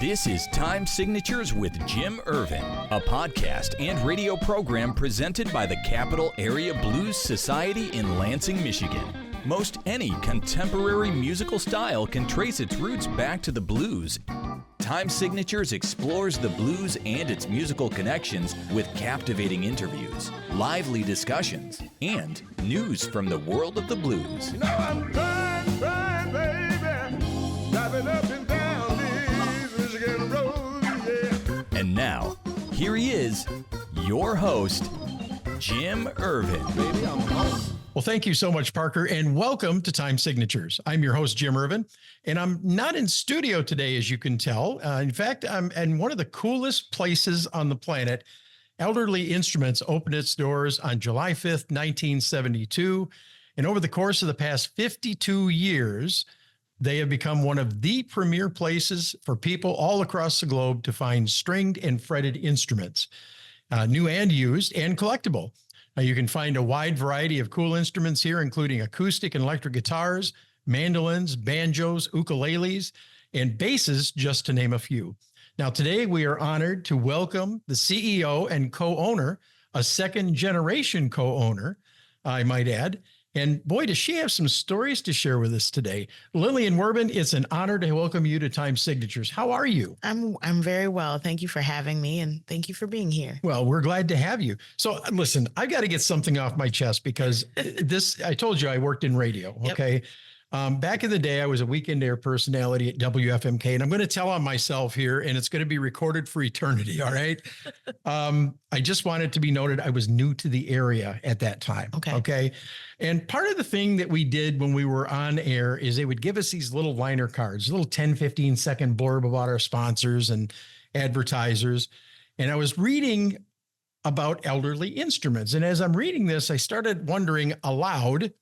This is Time Signatures with Jim Ervin, a podcast and radio program presented by the Capital Area Blues Society in Lansing, Michigan. Most any contemporary musical style can trace its roots back to the blues. Time Signatures explores the blues and its musical connections with captivating interviews, lively discussions, and news from the world of the blues. You know I'm crying, baby, driving up and down these Michigan roads, yeah. And now, here he is, your host, Jim Ervin. Baby, I'm home. Well, thank you so much, Parker, and welcome to Time Signatures. I'm your host, Jim Ervin, and I'm not in studio today, as you can tell. In fact, I'm in one of the coolest places on the planet. Elderly Instruments opened its doors on July 5th, 1972, and over the course of the past 52 years, they have become one of the premier places for people all across the globe to find stringed and fretted instruments, new and used and collectible. You can find a wide variety of cool instruments here, including acoustic and electric guitars, mandolins, banjos, ukuleles, and basses, just to name a few. Now, today we are honored to welcome the CEO and co-owner, a second-generation co-owner, I might add. And boy, does she have some stories to share with us today. Lillian Werbin, it's an honor to welcome you to Time Signatures. How are you? I'm very well. Thank you for having me, and thank you for being here. Well, we're glad to have you. So listen, I've got to get something off my chest because I told you I worked in radio. Okay. Yep. Back in the day, I was a weekend air personality at WFMK, and I'm going to tell on myself here, and it's going to be recorded for eternity. All right. I just wanted to be noted. I was new to the area at that time. Okay. And part of the thing that we did when we were on air is they would give us these little liner cards, little 10, 15 second blurb about our sponsors and advertisers. And I was reading about Elderly Instruments. And as I'm reading this, I started wondering aloud,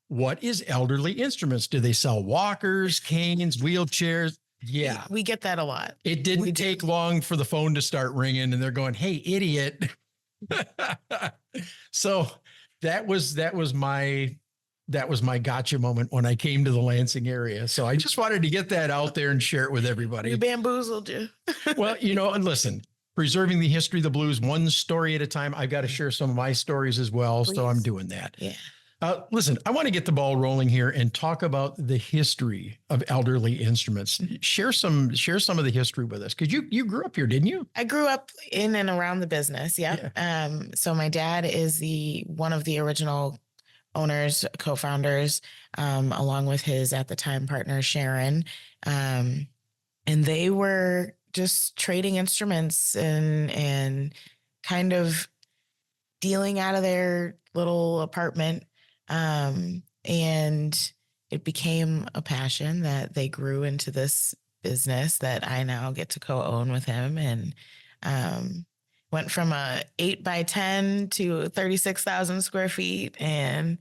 what is Elderly Instruments? Do they sell walkers, canes, wheelchairs? Yeah. We get that a lot. It didn't take long for the phone to start ringing and they're going, "Hey, idiot." So that was my gotcha moment when I came to the Lansing area. So I just wanted to get that out there and share it with everybody. We bamboozled you. Well, and listen, preserving the history of the blues, one story at a time. I've got to share some of my stories as well. Please. So I'm doing that. Yeah. Listen, I want to get the ball rolling here and talk about the history of Elderly Instruments. Share some of the history with us, because you grew up here, didn't you? I grew up in and around the business. Yep. Yeah. So my dad is one of the original owners, co-founders, along with his at the time partner Sharon, and they were just trading instruments and kind of dealing out of their little apartment. And it became a passion that they grew into this business that I now get to co-own with him, and went from a 8x10 to 36,000 square feet. And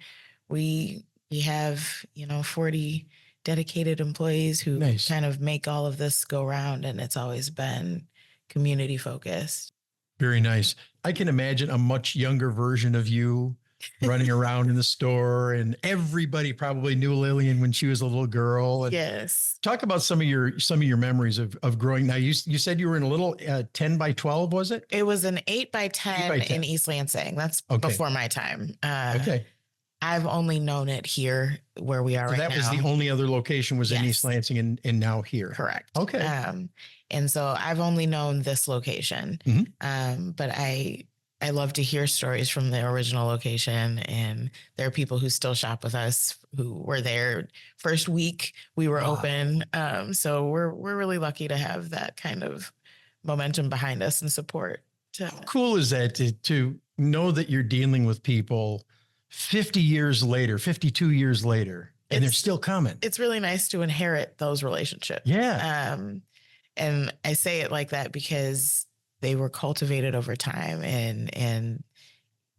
we have, 40 dedicated employees who kind of make all of this go round. And it's always been community focused. Very nice. I can imagine a much younger version of you running around in the store, and everybody probably knew Lillian when she was a little girl. And yes. Talk about some of your memories of growing. Now you said you were in a little 10x12, was it? It was an 8x10 in East Lansing. That's before my time. Okay. I've only known it here where we are right now. That was the only other location was in East Lansing and now here. Correct. Okay. And so I've only known this location. Mm-hmm. But I love to hear stories from the original location, and there are people who still shop with us who were there first week we were open. So we're really lucky to have that kind of momentum behind us and support. How cool is that to know that you're dealing with people 50 years later, 52 years later, and they're still coming? It's really nice to inherit those relationships. Yeah. And I say it like that because they were cultivated over time, and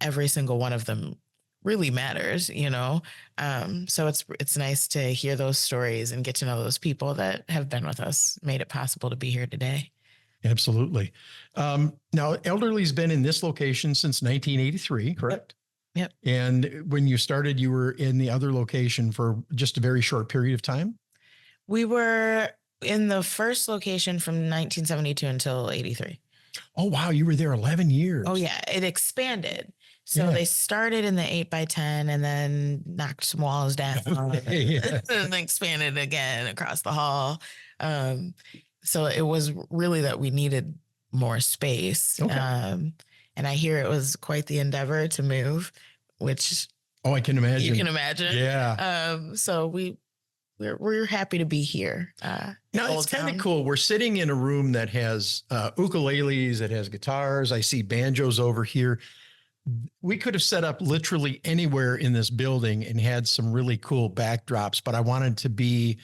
every single one of them really matters, So it's nice to hear those stories and get to know those people that have been with us, made it possible to be here today. Absolutely. Now, Elderly's been in this location since 1983, correct? Yep. And when you started, you were in the other location for just a very short period of time? We were In the first location from 1972 until 83. Oh, wow. You were there 11 years. Oh yeah, it expanded. So Yeah. they started in the 8x10 and then knocked some walls down Okay, yeah. and then expanded again across the hall. So it was really that we needed more space. Okay. And I hear it was quite the endeavor to move, which Oh, I can imagine. you can imagine. Yeah. So we're happy to be here. Now it's kind of cool. We're sitting in a room that has ukuleles, it has guitars. I see banjos over here. We could have set up literally anywhere in this building and had some really cool backdrops, but I wanted to be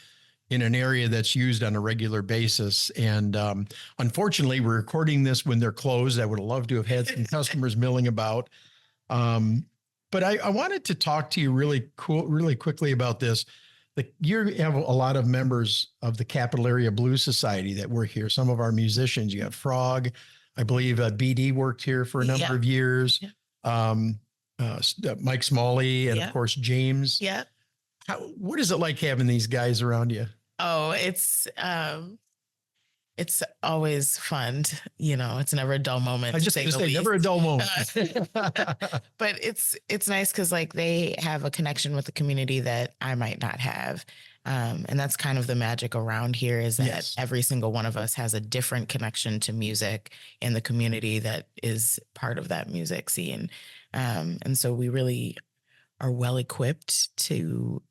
in an area that's used on a regular basis. And unfortunately, we're recording this when they're closed. I would have loved to have had some customers milling about. But I wanted to talk to you really quickly about this. You have a lot of members of the Capital Area Blues Society that work here. Some of our musicians, you have Frog, I believe BD worked here for a number of years. Mike Smalley, and of course, James. Yeah. What is it like having these guys around you? Oh, it's always fun. It's never a dull moment. I just say never a dull moment. But it's nice because like they have a connection with the community that I might not have. And that's kind of the magic around here is that every single one of us has a different connection to music in the community that is part of that music scene. And so we really are well equipped to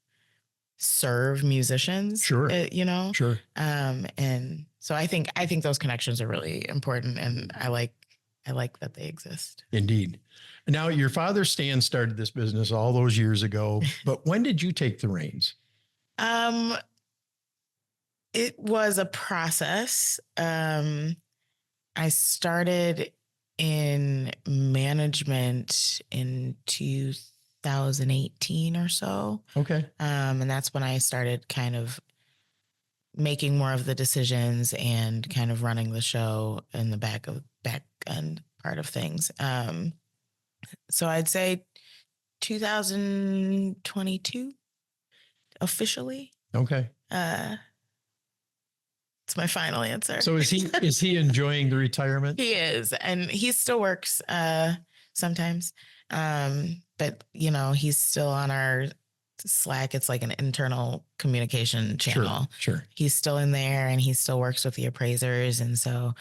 serve musicians. Sure. Sure. And so I think those connections are really important, and I like that they exist. Indeed. Now, your father Stan started this business all those years ago, but when did you take the reins? It was a process. I started in management in 2018 or so. Okay. And that's when I started kind of making more of the decisions and kind of running the show in the back end part of things. So I'd say 2022 officially. Okay. It's my final answer. So is he enjoying the retirement? He is, and he still works sometimes. But he's still on our Slack. It's like an internal communication channel. Sure. He's still in there and he still works with the appraisers. And so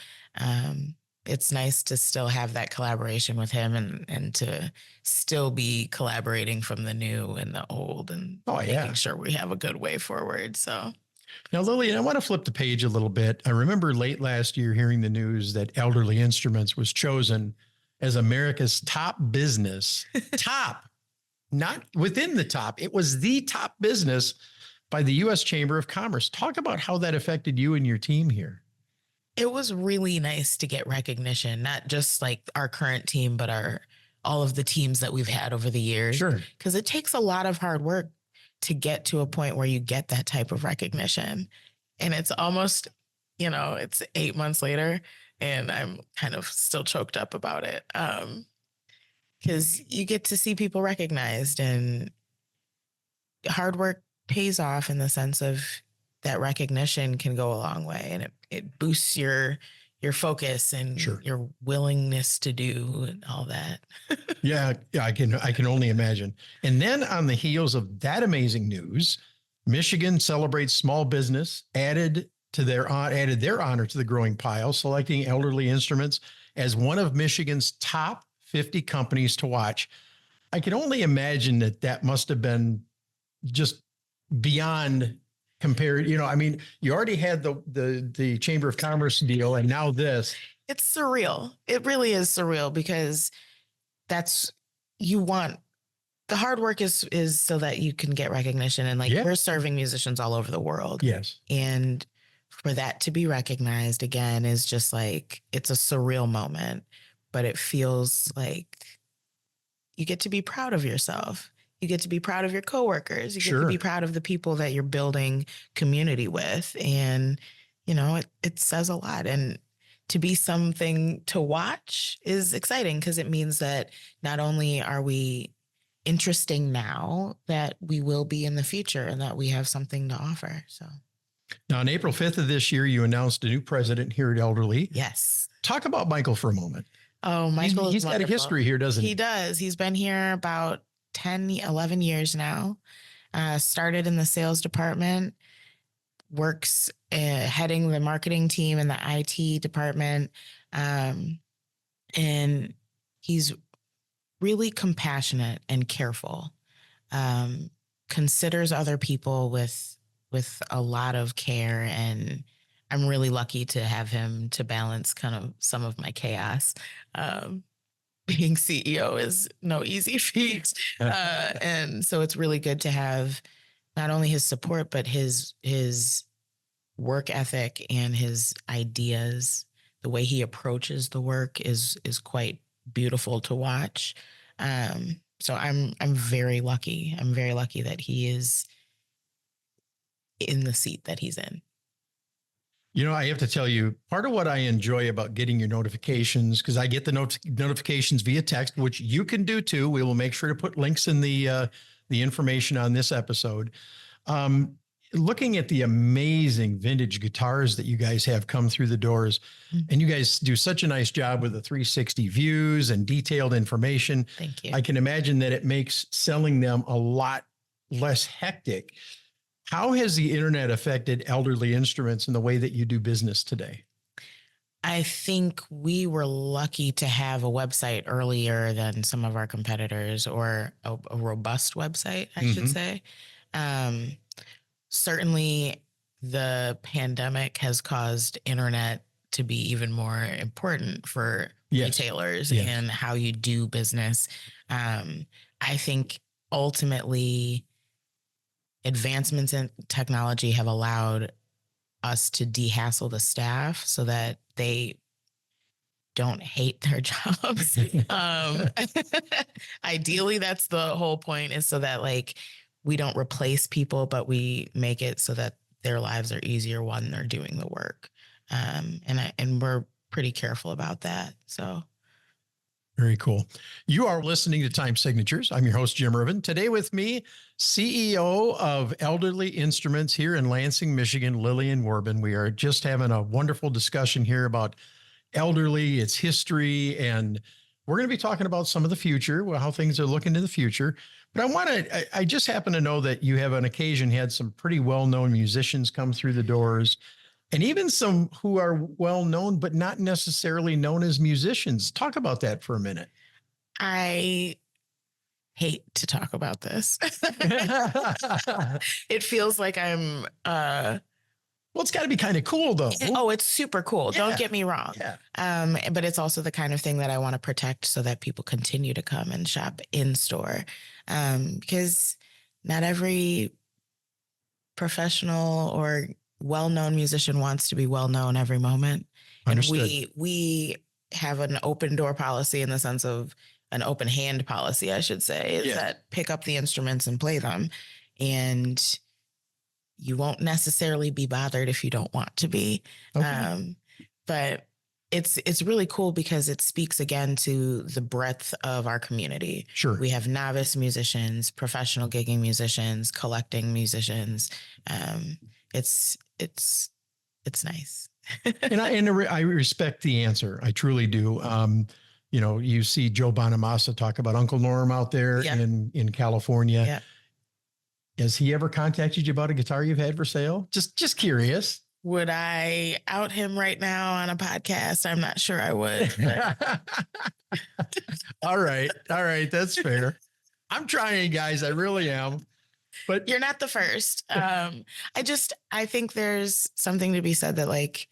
it's nice to still have that collaboration with him and to still be collaborating from the new and the old and making sure we have a good way forward. So now, Lillian, I want to flip the page a little bit. I remember late last year hearing the news that Elderly Instruments was chosen as America's top business, not within the top. It was the top business by the U.S. Chamber of Commerce. Talk about how that affected you and your team here. It was really nice to get recognition, not just like our current team, but all of the teams that we've had over the years. Sure. Because it takes a lot of hard work to get to a point where you get that type of recognition. And it's almost, it's 8 months later and I'm kind of still choked up about it. Because you get to see people recognized and hard work pays off in the sense of that recognition can go a long way and it boosts your focus and your willingness to do and all that. Yeah, I can only imagine. And then on the heels of that amazing news, Michigan celebrates small business, added their honor to the growing pile, selecting Elderly Instruments as one of Michigan's top 50 companies to watch. I can only imagine that must have been just beyond compared. You already had the Chamber of Commerce deal and now this. It's surreal. It really is surreal because you want the hard work is so that you can get recognition. And we're serving musicians all over the world. Yes. And for that to be recognized again is just it's a surreal moment, but it feels like you get to be proud of yourself. You get to be proud of your coworkers. You get to be proud of the people that you're building community with. And, it says a lot. And to be something to watch is exciting because it means that not only are we interesting now, that we will be in the future and that we have something to offer. So Now, on April 5th of this year, you announced a new president here at Elderly. Yes. Talk about Michael for a moment. Oh, Michael He's is got a wonderful. history here, doesn't he? He does. He's been here about 10, 11 years now. Started in the sales department, works heading the marketing team in the IT department. And he's really compassionate and careful. Considers other people with a lot of care, and I'm really lucky to have him to balance kind of some of my chaos. Being CEO is no easy feat, and so it's really good to have not only his support but his work ethic and his ideas. The way he approaches the work is quite beautiful to watch. So I'm very lucky. I'm very lucky that he is in the seat that he's in. You know, I have to tell you, part of what I enjoy about getting your notifications, because I get the notifications via text, which you can do too. We will make sure to put links in the information on this episode. Looking at the amazing vintage guitars that you guys have come through the doors, and you guys do such a nice job with the 360 views and detailed information. Thank you. I can imagine that it makes selling them a lot less hectic. How has the internet affected Elderly Instruments in the way that you do business today? I think we were lucky to have a website earlier than some of our competitors, or a robust website, I should say. Certainly, the pandemic has caused internet to be even more important for retailers and how you do business. I think ultimately, advancements in technology have allowed us to de-hassle the staff so that they don't hate their jobs. Ideally, that's the whole point, is so that like we don't replace people, but we make it so that their lives are easier when they're doing the work. And we're pretty careful about that. So. Very cool. You are listening to Time Signatures. I'm your host, Jim Ervin. Today with me, CEO of Elderly Instruments here in Lansing, Michigan, Lillian Werbin. We are just having a wonderful discussion here about Elderly, its history, and we're going to be talking about some of the future, how things are looking in the future. But I just happen to know that you have on occasion had some pretty well-known musicians come through the doors, and even some who are well-known, but not necessarily known as musicians. Talk about that for a minute. I hate to talk about this. It feels like I'm... well, it's got to be kind of cool, though. Oh, it's super cool. Yeah. Don't get me wrong. Yeah. But it's also the kind of thing that I want to protect so that people continue to come and shop in store. Because not every professional or well-known musician wants to be well-known every moment. Understood. And we have an open door policy, in the sense of an open hand policy, I should say, is that pick up the instruments and play them. And you won't necessarily be bothered if you don't want to be. Okay. But it's really cool because it speaks again to the breadth of our community. Sure. We have novice musicians, professional gigging musicians, collecting musicians. It's nice. And I respect the answer. I truly do. You know, you see Joe Bonamassa talk about Uncle Norm out there in California. Yeah. Has he ever contacted you about a guitar you've had for sale? Just curious. Would I out him right now on a podcast? I'm not sure I would. All right. That's fair. I'm trying, guys. I really am. But you're not the first. I think there's something to be said that, like,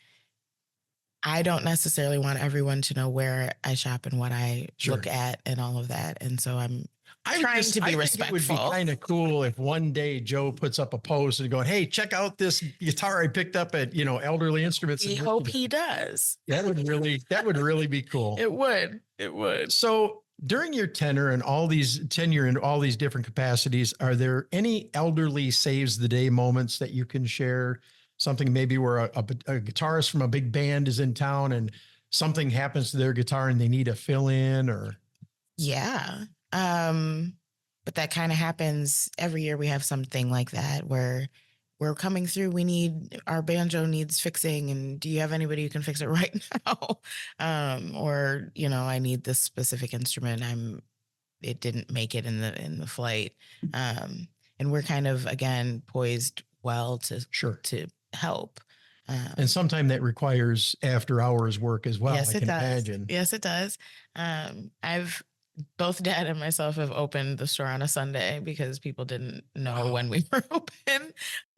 I don't necessarily want everyone to know where I shop and what I look at and all of that. And so I'm trying to be respectful. It would be kind of cool if one day Joe puts up a post and going, "Hey, check out this guitar I picked up at, Elderly Instruments." We hope he does. That would really be cool. It would. So during your tenure in all these different capacities, are there any Elderly saves the day moments that you can share? Something maybe where a guitarist from a big band is in town and something happens to their guitar and they need a fill in, or? Yeah. But that kind of happens every year. We have something like that where we're coming through. Our banjo needs fixing. And do you have anybody who can fix it right now? Or, I need this specific instrument. It didn't make it in the flight. And we're kind of, again, poised well to help. And sometimes that requires after hours work as well. Yes, I it can does. imagine. Yes, it does. Both Dad and myself have opened the store on a Sunday because people didn't know when we were open,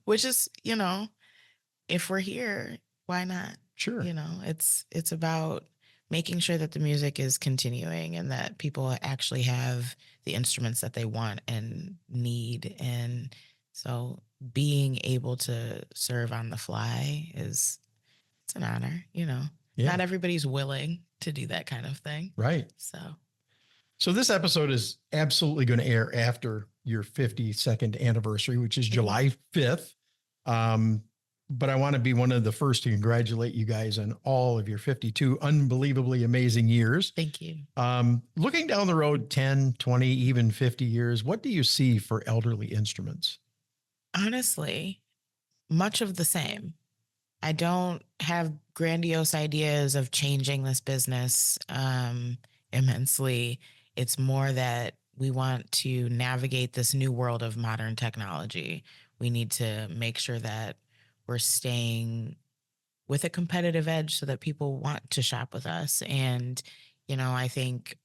which is, if we're here, why not? Sure. It's about making sure that the music is continuing and that people actually have the instruments that they want and need. And so being able to serve on the fly it's an honor, Yeah. Not everybody's willing to do that kind of thing. Right. So this episode is absolutely going to air after your 52nd anniversary, which is July 5th. But I want to be one of the first to congratulate you guys on all of your 52 unbelievably amazing years. Thank you. Looking down the road 10, 20, even 50 years, what do you see for Elderly Instruments? Honestly, much of the same. I don't have grandiose ideas of changing this business immensely. It's more that we want to navigate this new world of modern technology. We need to make sure that we're staying with a competitive edge so that people want to shop with us. And, I think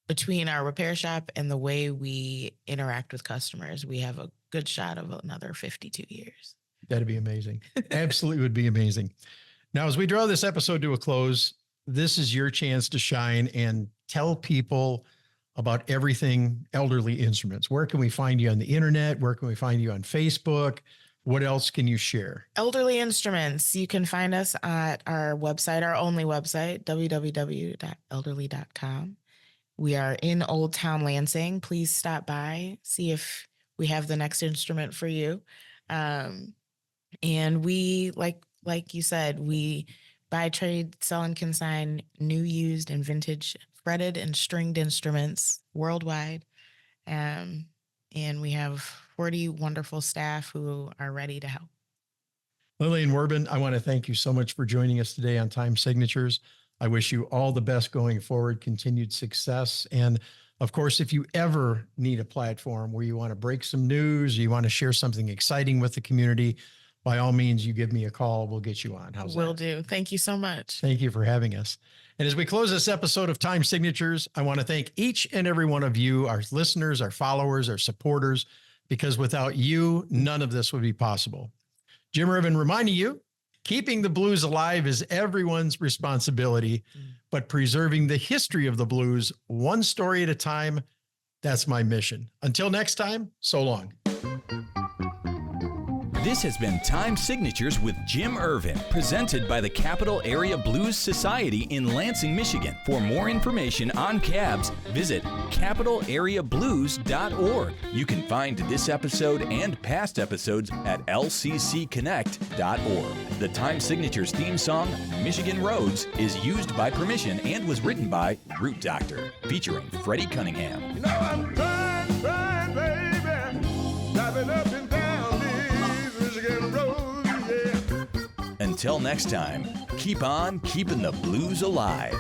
between our repair shop and the way we interact with customers, we have a good shot of another 52 years. That'd be amazing. Absolutely would be amazing. Now, as we draw this episode to a close, this is your chance to shine and tell people about everything Elderly Instruments. Where can we find you on the internet? Where can we find you on Facebook? What else can you share? Elderly Instruments. You can find us at our website, our only website, www.elderly.com. We are in Old Town Lansing. Please stop by, see if we have the next instrument for you. And we, like you said, we buy, trade, sell, and consign new, used, and vintage fretted and stringed instruments worldwide. And we have 40 wonderful staff who are ready to help. Lillian Werbin, I want to thank you so much for joining us today on Time Signatures. I wish you all the best going forward, continued success. And of course, if you ever need a platform where you want to break some news, you want to share something exciting with the community, by all means, you give me a call. We'll get you on. How's that? Will do. Thank you so much. Thank you for having us. And as we close this episode of Time Signatures, I want to thank each and every one of you, our listeners, our followers, our supporters, because without you, none of this would be possible. Jim Ervin reminding you, keeping the blues alive is everyone's responsibility, but preserving the history of the blues one story at a time, that's my mission. Until next time, so long. This has been Time Signatures with Jim Ervin, presented by the Capital Area Blues Society in Lansing, Michigan. For more information on cabs, visit capitalareablues.org. You can find this episode and past episodes at lccconnect.org. The Time Signatures theme song, Michigan Roads, is used by permission and was written by Root Doctor, featuring Freddie Cunningham. I'm trying, baby, driving up and down these Michigan roads, yeah. Until next time, keep on keeping the blues alive.